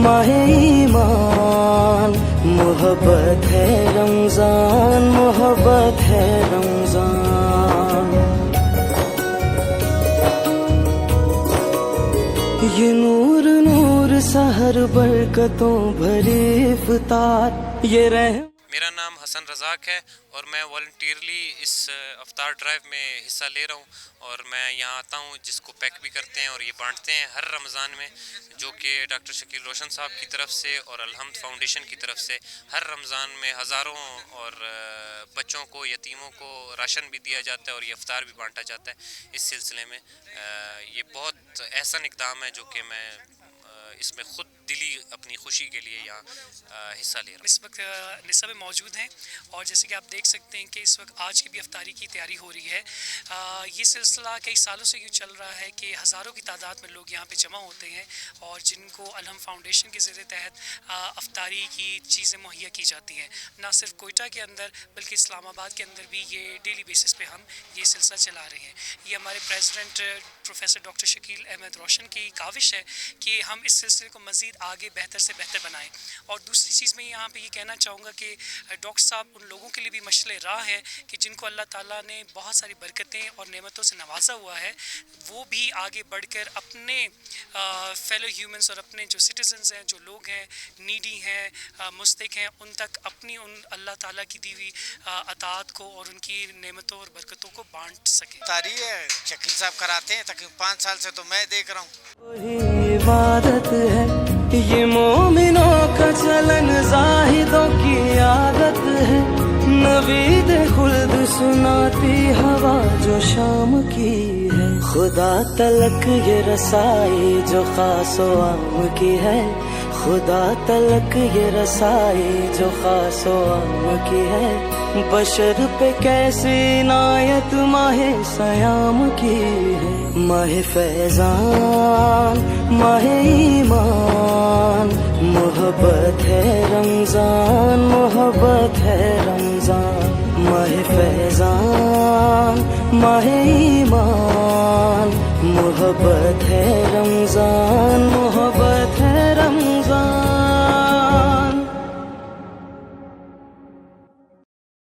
ماہ ایمان محبت ہے رمضان، محبت ہے رمضان. یہ نور نور سحر برکتوں بھری افطار، یہ رحم. میرا نام حسن رزاق ہے اور میں والنٹیرلی اس افطار ڈرائیو میں حصہ لے رہا ہوں، اور میں یہاں آتا ہوں جس کو پیک بھی کرتے ہیں اور یہ بانٹتے ہیں ہر رمضان میں، جو کہ ڈاکٹر شکیل روشن صاحب کی طرف سے اور الحمد فاؤنڈیشن کی طرف سے ہر رمضان میں ہزاروں اور بچوں کو، یتیموں کو راشن بھی دیا جاتا ہے اور یہ افطار بھی بانٹا جاتا ہے. اس سلسلے میں یہ بہت احسن اقدام ہے جو کہ میں اس میں خود دلی اپنی خوشی کے لیے یہاں حصہ لے رہا ہوں. اس وقت نصب میں موجود ہیں اور جیسے کہ آپ دیکھ سکتے ہیں کہ اس وقت آج کی بھی افطاری کی تیاری ہو رہی ہے. یہ سلسلہ کئی سالوں سے یوں چل رہا ہے کہ ہزاروں کی تعداد میں لوگ یہاں پہ جمع ہوتے ہیں اور جن کو الحم فاؤنڈیشن کے زیر تحت افطاری کی چیزیں مہیا کی جاتی ہیں. نہ صرف کوئٹہ کے اندر بلکہ اسلام آباد کے اندر بھی یہ ڈیلی بیسس پہ ہم یہ سلسلہ چلا رہے ہیں. یہ ہمارے president professor doctor Shakeel Ahmed Roshan کی کاوش ہے کہ ہم اس سلسلے کو مزید آگے بہتر سے بہتر بنائیں. اور دوسری چیز میں یہاں پہ یہ کہنا چاہوں گا کہ ڈاکٹر صاحب ان لوگوں کے لیے بھی مشعل راہ ہیں کہ جن کو اللہ تعالیٰ نے بہت ساری برکتیں اور نعمتوں سے نوازا ہوا ہے، وہ بھی آگے بڑھ کر اپنے فیلو ہیومنس اور اپنے جو سٹیزنز ہیں، جو لوگ ہیں، نیڈی ہیں، مستحق ہیں، ان تک اپنی ان اللہ تعالیٰ کی دی ہوئی عطاعت کو اور ان کی نعمتوں اور برکتوں کو بانٹ سکیں. تاریخ ہے شکیل صاحب کراتے ہیں تقریباً 5 سال سے، تو میں دیکھ رہا ہوں. وہی عبادت ہے یہ مومنوں کا چلن، زاہدوں کی عادت ہے. نوید خلد سناتی ہوا جو شام کی ہے، خدا تلک یہ رسائی جو خاص و عام کی ہے. خدا تلک یہ رسائی جو خاص و عام کی ہے. بشر پہ کیسی عنایت ماہ سیام کی ہے. ماہ فیضان ماہ ایمان محبت ہے رمضان، محبت ہے رمضان. ماہ فیضان ماہ ایمان محبت ہے رمضان، محبت